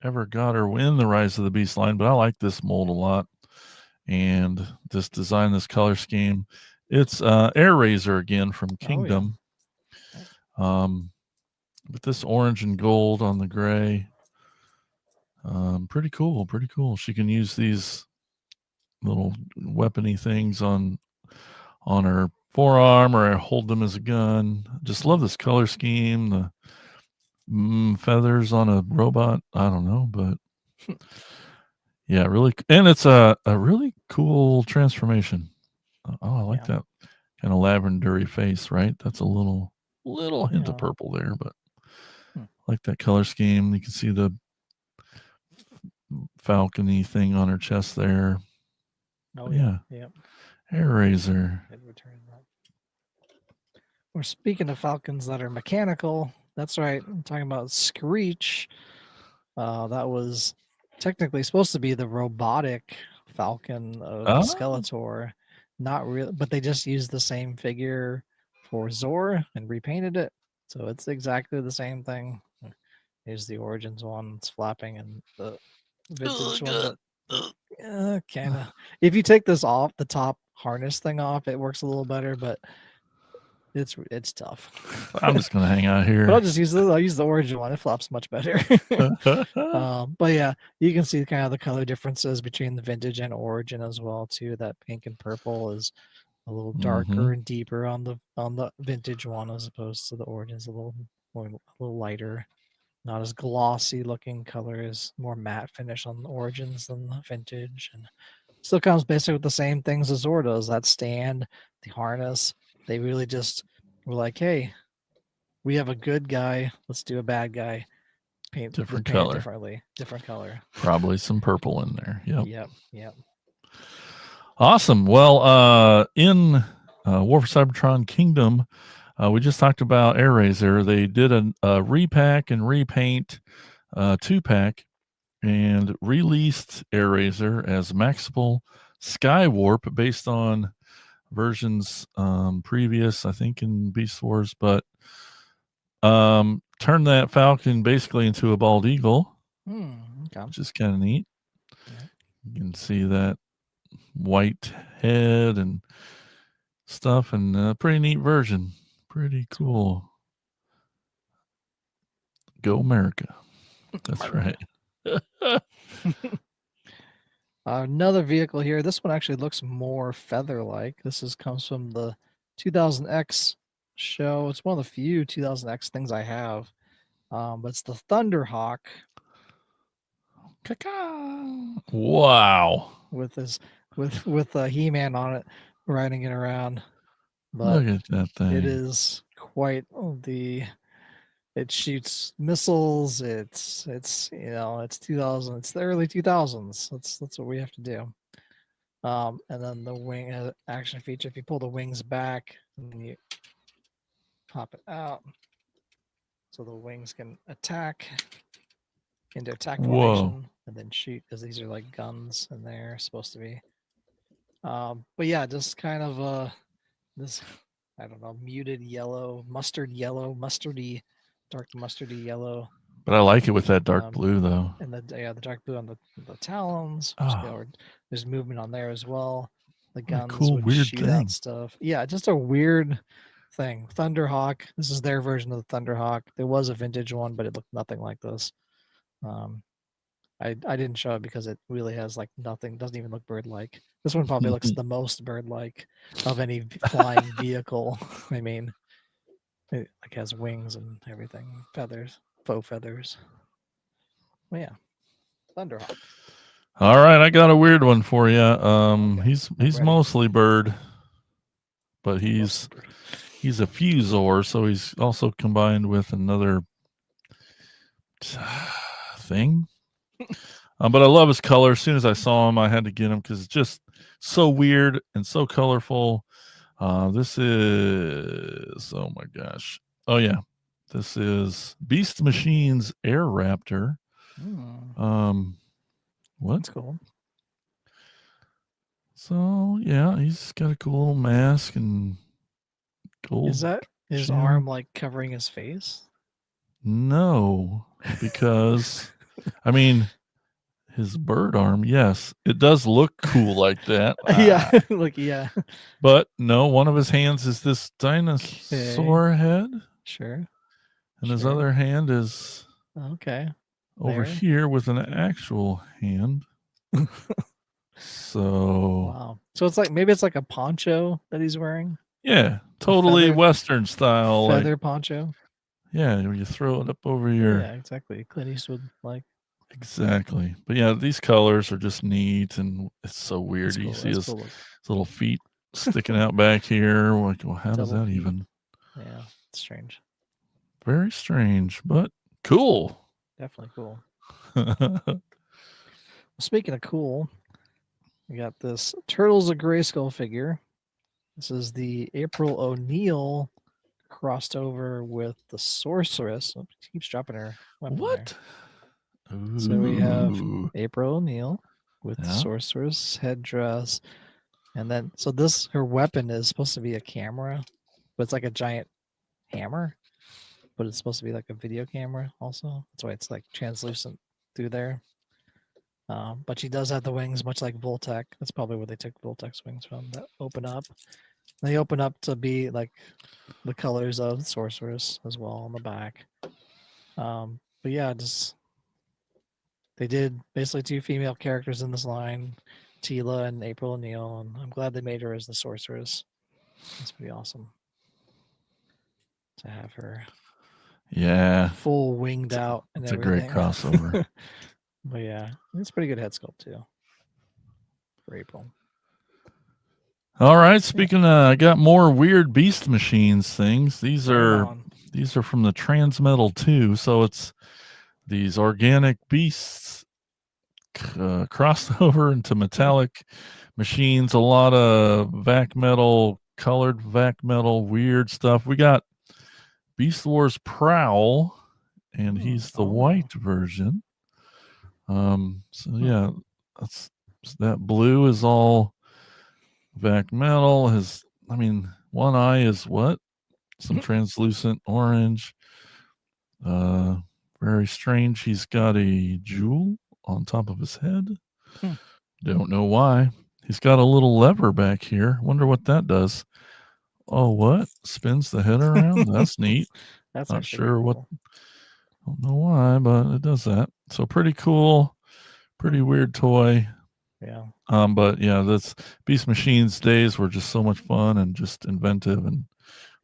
ever got her in the Rise of the Beast line, but I like this mold a lot. And this design, this color scheme, it's Air Razor again from Kingdom. With this orange and gold on the gray. Pretty cool. She can use these little weapony things on her forearm or hold them as a gun. Just love this color scheme. The feathers on a robot. I don't know, but yeah, really. And it's a really cool transformation. I like that kind of lavendery face, right? That's a little hint of purple there, but I like that color scheme. You can see the falcony thing on her chest there. Yeah. Air Razor. We're speaking of falcons that are mechanical. That's right. I'm talking about Screech. That was technically supposed to be the robotic falcon of Skeletor. Not real, but they just used the same figure for Zor and repainted it. So it's exactly the same thing. Here's the Origins one. It's flapping, and the vintage one. Kind of. If you take this off, the top harness thing off, it works a little better, but it's tough. I'm just gonna hang out here. But I'll use the Origin one. It flops much better. But yeah, you can see kind of the color differences between the vintage and Origin as well too. That pink and purple is a little darker and deeper on the vintage one as opposed to the Origins, a little lighter. Not as glossy looking color, is more matte finish on the Origins than the vintage, and still comes basically with the same things as Zor does. That stand, the harness. They really just were like, hey, we have a good guy, let's do a bad guy. Paint different color. Different color. Probably some purple in there. Yep. Awesome. Well, in War for Cybertron Kingdom, we just talked about Air Razor. They did a repack and repaint 2-pack, and released Airazor as Maximal Skywarp based on versions previous, I think, in Beast Wars, but turned that falcon basically into a bald eagle, Okay. which is kind of neat. Yeah. You can see that white head and stuff, and a pretty neat version. Pretty cool. Go America. That's America. right. Another vehicle here. This one actually looks more feather-like. Comes from the 2000X show. It's one of the few 2000X things I have. But it's the Thunderhawk Wow. with He-Man on it, riding it around. But Look at that thing. it is quite it shoots missiles. It's 2000. It's the early 2000s. That's what we have to do. And then the wing action feature. If you pull the wings back and then you pop it out, so the wings can attack into attack formation and then shoot, because these are like guns and they're supposed to be. But yeah, just kind of this, I don't know, muted yellow, mustardy, dark mustardy yellow. But I like it with that dark blue though. And the dark blue on the talons. Oh. There's movement on there as well. The guns cool, would weird shoot thing. out stuff. Yeah, just a weird thing. Thunderhawk. This is their version of the Thunderhawk. There was a vintage one, but it looked nothing like this. I didn't show it because it really has like nothing. Doesn't even look bird-like. This one probably looks the most bird-like of any flying vehicle. I mean, it like has wings and everything, feathers, faux feathers. Well, yeah, Thunderhawk. All right, I got a weird one for you. He's mostly bird, but he's a fusor, so he's also combined with another thing. But I love his color. As soon as I saw him, I had to get him because it's just so weird and so colorful. This is, oh my gosh. Oh yeah. This is Beast Machine's Air Raptor. What? That's cool. So yeah, he's got a cool little mask and gold. Is that his arm like covering his face? No, because I mean, his bird arm, yes, it does look cool like that. Yeah. But no, one of his hands is this dinosaur head. Sure. And his other hand is over here with an actual hand. So wow. So it's like, maybe it's like a poncho that he's wearing. Yeah, totally Western style. Feather poncho. Yeah, you throw it up over your. Yeah, exactly. Clint Eastwood like. Exactly. But yeah, these colors are just neat, and it's so weird. You see his little feet sticking out back here. Like, well, how does that even? Yeah, it's strange. Very strange, but cool. Definitely cool. Well, speaking of cool, we got this Turtles of Grayskull figure. This is the April O'Neil crossed over with the Sorceress. Oh, she keeps dropping her weapon. What? So we have April O'Neil with the Sorceress headdress. And then, so her weapon is supposed to be a camera, but it's like a giant hammer, but it's supposed to be like a video camera also. That's why it's like translucent through there. But she does have the wings, much like Voltec. That's probably where they took Voltec's wings from, that open up. They open up to be like the colors of the Sorceress as well on the back. But yeah, they did basically two female characters in this line, Tila and April O'Neil, and I'm glad they made her as the Sorceress. That's pretty awesome to have her. Yeah, full winged out and it's everything. A great crossover. But yeah, it's pretty good head sculpt too for April. All right, speaking I got more weird Beast Machines things. These are from the Transmetal 2, so it's these organic beasts crossed over into metallic machines. A lot of vac metal, colored vac metal, weird stuff. We got Beast Wars Prowl, and he's the white version. So yeah, that's that blue is all vac metal. One eye is what? Some translucent orange. Very strange. He's got a jewel on top of his head. Hmm. Don't know why. He's got a little lever back here. Wonder what that does. Oh, what? Spins the head around? That's neat. That's Not actually sure what. cool. Don't know why, but it does that. So pretty cool. Pretty weird toy. Yeah. But yeah, that's Beast Machines days were just so much fun and just inventive and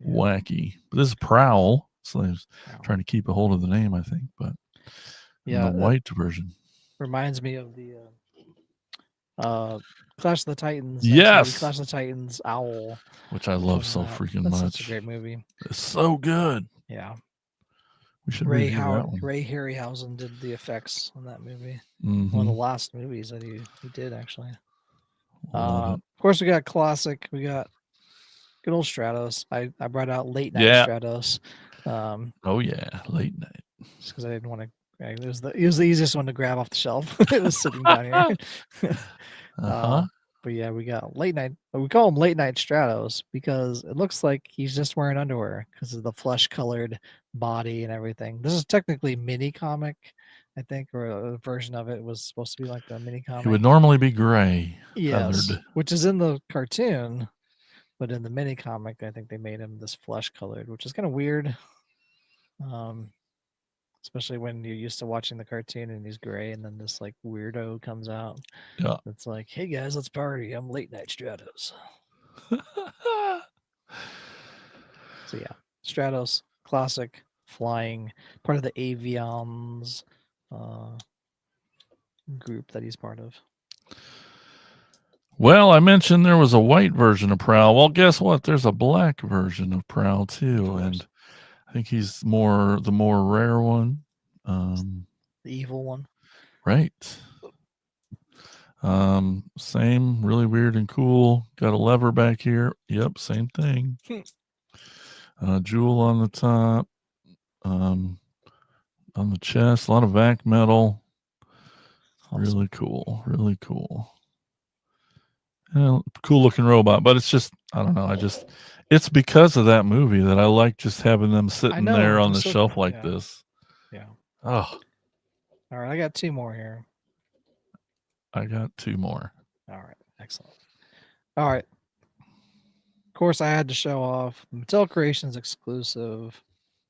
wacky. But this is Prowl, so I was trying to keep a hold of the name, I think. But in the white version reminds me of the Clash of the Titans. Yes, Clash of the Titans Owl, which I love so freaking much. That's such a great movie. It's so good. Yeah. We should review that one. Ray Harryhausen did the effects on that movie. Mm-hmm. One of the last movies that he did, actually. Love it. Of course, we got classic. We got good old Stratos. I brought out late night Stratos. Oh yeah, late night. Just because I didn't want to. It was the easiest one to grab off the shelf. It was sitting down here. But yeah, we got late night. We call them late night Stratos because it looks like he's just wearing underwear because of the flesh colored body and everything. This is technically mini comic, I think, or a version of it was supposed to be like the mini comic. He would normally be gray, feathered, which is in the cartoon, but in the mini comic, I think they made him this flesh colored, which is kind of weird. Especially when you're used to watching the cartoon and he's gray, and then this like weirdo comes out. Yeah, it's like, hey guys, let's party. I'm late night Stratos. So yeah, Stratos, classic, flying, part of the avians group that he's part of. Well, I mentioned there was a white version of Prowl. Well, guess what? There's a black version of Prowl too, and I think he's the more rare one. The evil one. Right. Same, really weird and cool. Got a lever back here. Yep, same thing. Jewel on the top. On the chest, a lot of vac metal. Awesome. Really cool. Really cool. Cool looking robot, but it's just, I don't know. It's because of that movie that I like just having them sitting there on the shelf like this. Yeah. Oh. All right. I got two more here. I got two more. All right. Excellent. All right. Of course, I had to show off Mattel Creations exclusive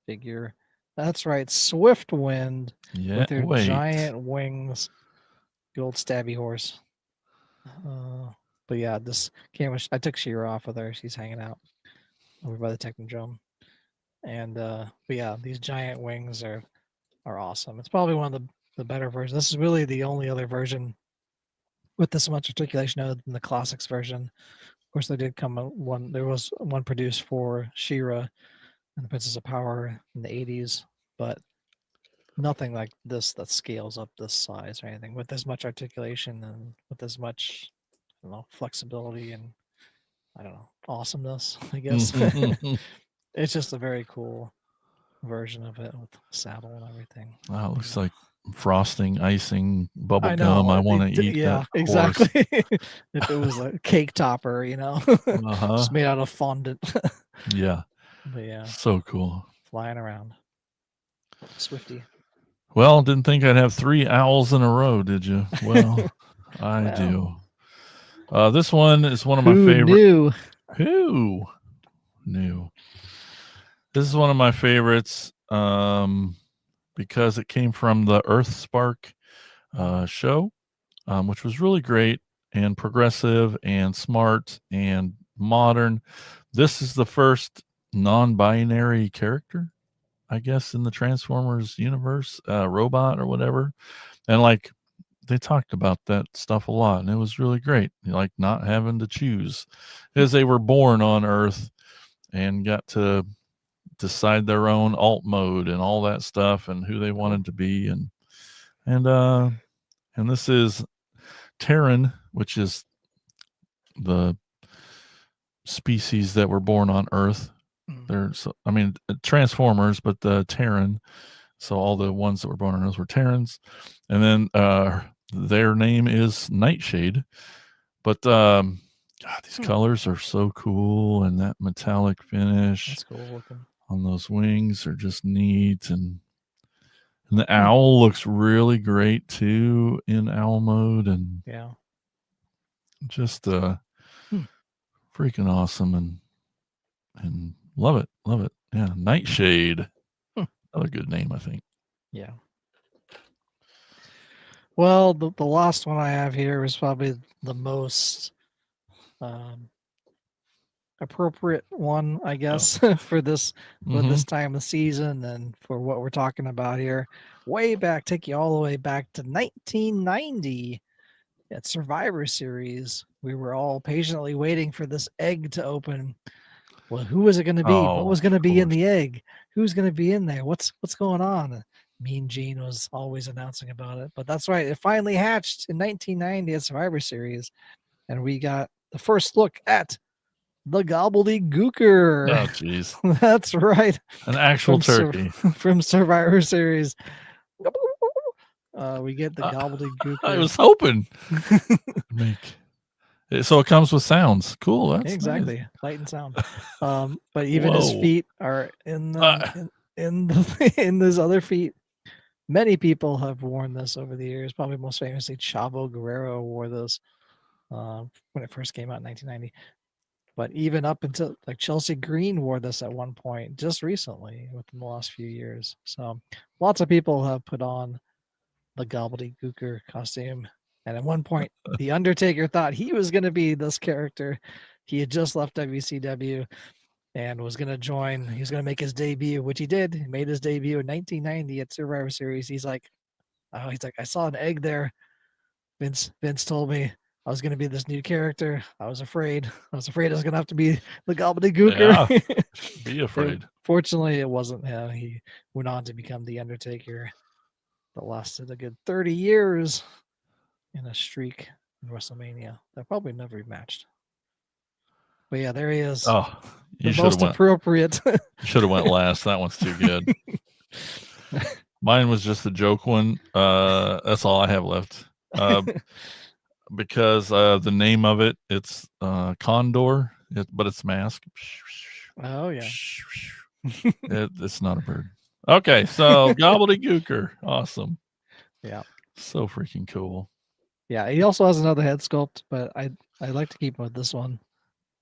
figure. That's right. Swiftwind with their giant wings. The old stabby horse. But yeah, this camera, I took Shira off with her. She's hanging out over by the Technodrome. And but yeah, these giant wings are awesome. It's probably one of the better versions. This is really the only other version with this much articulation other than the classics version. Of course, there did come one. There was one produced for Shira and the Princess of Power in the 80s, but nothing like this that scales up this size or anything with as much articulation and with as much, I don't know, flexibility and, I don't know, awesomeness, I guess. It's just a very cool version of it with saddle and everything. Wow, it looks like frosting, icing, bubble gum. I want to eat that. Yeah, exactly. If it was a cake topper, just made out of fondant. Yeah. But yeah. So cool. Flying around. Swifty. Well, didn't think I'd have 3 owls in a row, did you? Well, I do. This one is one of my favorite. Who knew? This is one of my favorites because it came from the Earth Spark show, which was really great and progressive and smart and modern. This is the first non-binary character, I guess, in the Transformers universe, robot or whatever. And like they talked about that stuff a lot, and it was really great. Like not having to choose, as they were born on Earth and got to decide their own alt mode and all that stuff and who they wanted to be. And this is Terran, which is the species that were born on Earth. There's, Transformers, but the Terran So all the ones that were born on those were Terrans. And then their name is Nightshade. But God, these colors are so cool, and that metallic finish That's cool looking. on those wings are just neat. And the owl looks really great too in owl mode, and Yeah. just freaking awesome, and love it. Yeah, Nightshade. Another good name, I think. Yeah. Well, the last one I have here is probably the most appropriate one, I guess, for this time of season and for what we're talking about here. Way back, take you all the way back to 1990 at Survivor Series. We were all patiently waiting for this egg to open. Well, who was it going to be? What was going to be in the egg? Who's going to be in there? What's going on? Mean Gene was always announcing about it, but that's right. It finally hatched in 1990 at Survivor Series, and we got the first look at the gobbledygooker. Oh, jeez. That's right. An actual turkey. From Survivor Series. We get the gobbledygooker. I was hoping. So it comes with sounds. Cool. That's exactly nice. Light and sound. But even his feet are in those other feet. Many people have worn this over the years. Probably most famously, Chavo Guerrero wore this when it first came out in 1990. But even up until like Chelsea Green wore this at one point just recently within the last few years. So lots of people have put on the gobbledygooker costume. And at one point, The Undertaker thought he was going to be this character. He had just left WCW and was going to join. He was going to make his debut, which he did. He made his debut in 1990 at Survivor Series. He's like, I saw an egg there. Vince told me I was going to be this new character. I was afraid I was going to have to be the gobbledygooker. Yeah, be afraid. Fortunately, it wasn't him. He went on to become The Undertaker. That lasted a good 30 years in a streak in WrestleMania. That probably never matched. But yeah, there he is. Oh, you the most appropriate. Should have went last. That one's too good. Mine was just a joke one. That's all I have left. Because the name of it's Condor, but it's mask. Oh yeah. It's not a bird. Okay, so gobbledygooker. Awesome. Yeah. So freaking cool. Yeah, he also has another head sculpt, but I'd like to keep him with this one.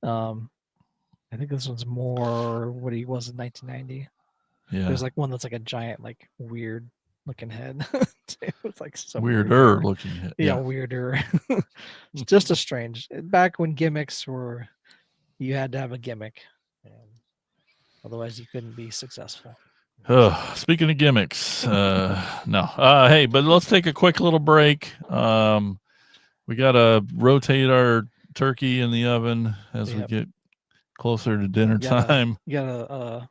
I think this one's more what he was in 1990. Yeah. There's like one that's like a giant, like weird looking head. It's like some weirder looking head. Yeah, weirder. It's just a strange. Back when gimmicks were, you had to have a gimmick, and otherwise you couldn't be successful. Speaking of gimmicks, no. Hey, but let's take a quick little break. We gotta rotate our turkey in the oven as we get closer to dinner time. You gotta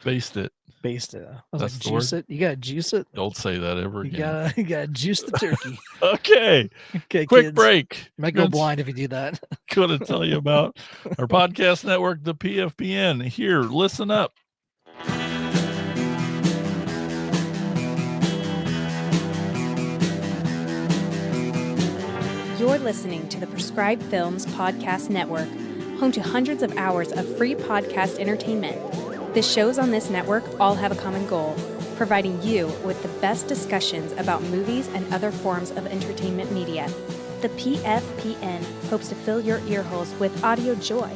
baste it. Baste it. I was like, juice it. You gotta juice it. Don't say that ever again. You gotta juice the turkey. Okay. Quick kids. Break. You might go blind if you do that. Gonna tell you about our podcast network, the PFPN. Here, listen up. You're listening to the Prescribed Films Podcast Network, home to hundreds of hours of free podcast entertainment. The shows on this network all have a common goal, providing you with the best discussions about movies and other forms of entertainment media. The PFPN hopes to fill your earholes with audio joy.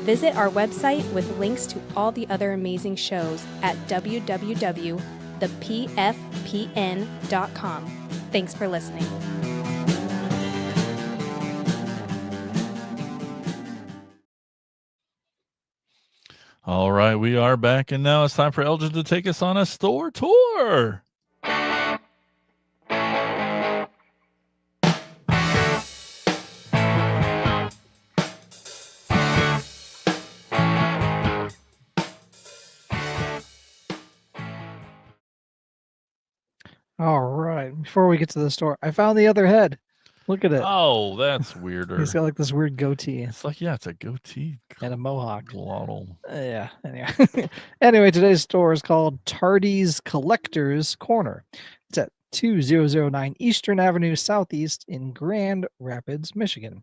Visit our website with links to all the other amazing shows at www.thepfpn.com. Thanks for listening. All right, we are back, and now it's time for Elgin to take us on a store tour. All right, before we get to the store, I found the other head. Look at it. Oh, that's weirder. He's got like this weird goatee It's like, yeah, it's a goatee. and a mohawk. Glottal. Yeah. Anyway, today's store is called Tardy's Collector's Corner. It's at 2009 Eastern Avenue Southeast in Grand Rapids, Michigan.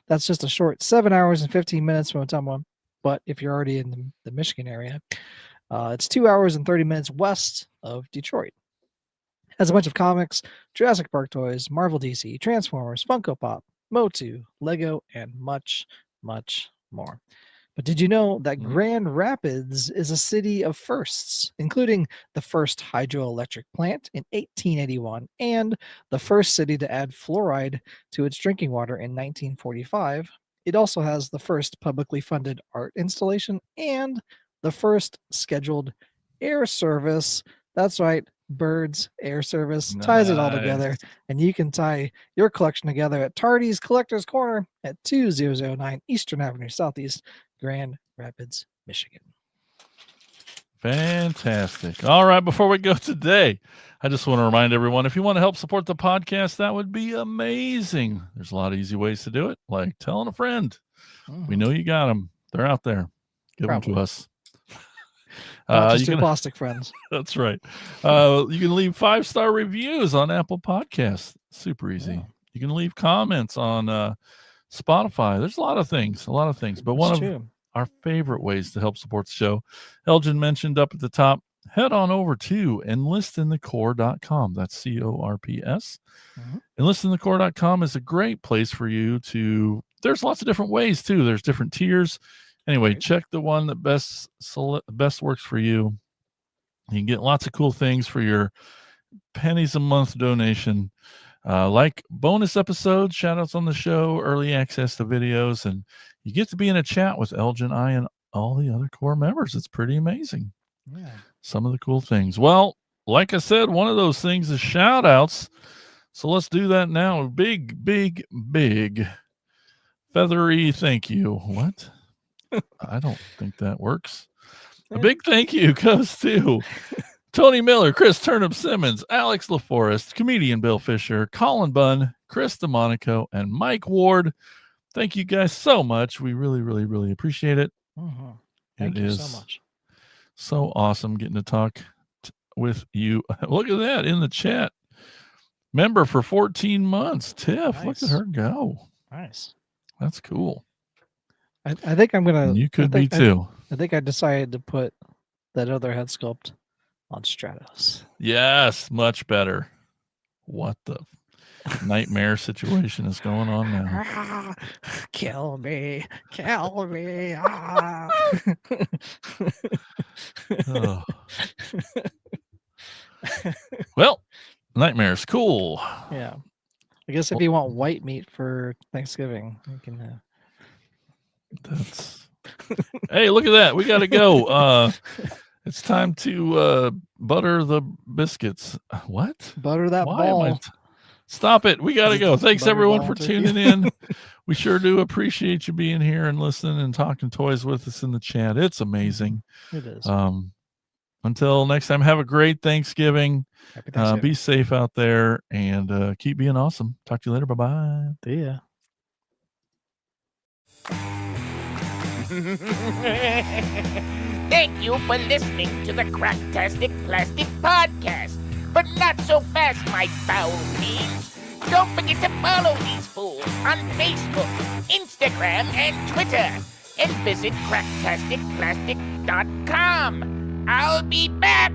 That's just a short 7 hours and 15 minutes from Ottumwa. But if you're already in the Michigan area, it's 2 hours and 30 minutes west of Detroit. Has a bunch of comics, Jurassic Park toys, Marvel DC, Transformers, Funko Pop, Motu, Lego, and much, much more. But did you know that Grand Rapids is a city of firsts, including the first hydroelectric plant in 1881 and the first city to add fluoride to its drinking water in 1945? It also has the first publicly funded art installation and the first scheduled air service. That's right. Birds Air Service ties it all together, and you can tie your collection together at Tardy's Collector's Corner at 2009 Eastern Avenue Southeast, Grand Rapids, Michigan. Fantastic. All right, before we go today, I just want to remind everyone, if you want to help support the podcast, that would be amazing. There's a lot of easy ways to do it, like telling a friend. We know you got them. They're out there. Give them to us. Not just your plastic friends. That's right. You can leave 5-star reviews on Apple Podcasts. Super easy. Yeah. You can leave comments on Spotify. There's a lot of things. But one of our favorite ways to help support the show, Elgin mentioned up at the top, head on over to enlistinthecorps.com. That's CORPS. Enlistinthecorps.com is a great place for you to, there's lots of different ways too. There's different tiers. Anyway, check the one that best works for you. You can get lots of cool things for your pennies a month donation, like bonus episodes, shout outs on the show, early access to videos, and you get to be in a chat with Elgin, I, and all the other Corps members. It's pretty amazing. Yeah. Some of the cool things. Well, like I said, one of those things is shout outs. So let's do that now. Big feathery thank you. What? I don't think that works. A big thank you goes to Tony Miller, Chris Turnip Simmons, Alex LaForest, comedian Bill Fisher, Colin Bunn, Chris DeMonico, and Mike Ward. Thank you guys so much. We really, really, really appreciate it. Thank you so much. So awesome getting to talk with you. Look at that in the chat. Member for 14 months. Tiff, nice. Look at her go. Nice. That's cool. I think I'm gonna. You could be too. I think I decided to put that other head sculpt on Stratos. Yes, much better. What the nightmare situation is going on now? Kill me. Oh. Well, nightmare's cool. Yeah. I guess if you want white meat for Thanksgiving, you can. That's. Hey, look at that. We got to go. It's time to butter the biscuits. What? Butter that ball. Stop it. We got to go. Thanks, everyone, for tuning in. We sure do appreciate you being here and listening and talking toys with us in the chat. It's amazing. It is. Until next time, have a great Thanksgiving. Happy Thanksgiving. Be safe out there and keep being awesome. Talk to you later. Bye-bye. See ya. Thank you for listening to the Cracktastic Plastic Podcast. But not so fast, my fowl-themed. Don't forget to follow these fools on Facebook, Instagram, and Twitter. And visit cracktasticplastic.com. I'll be back.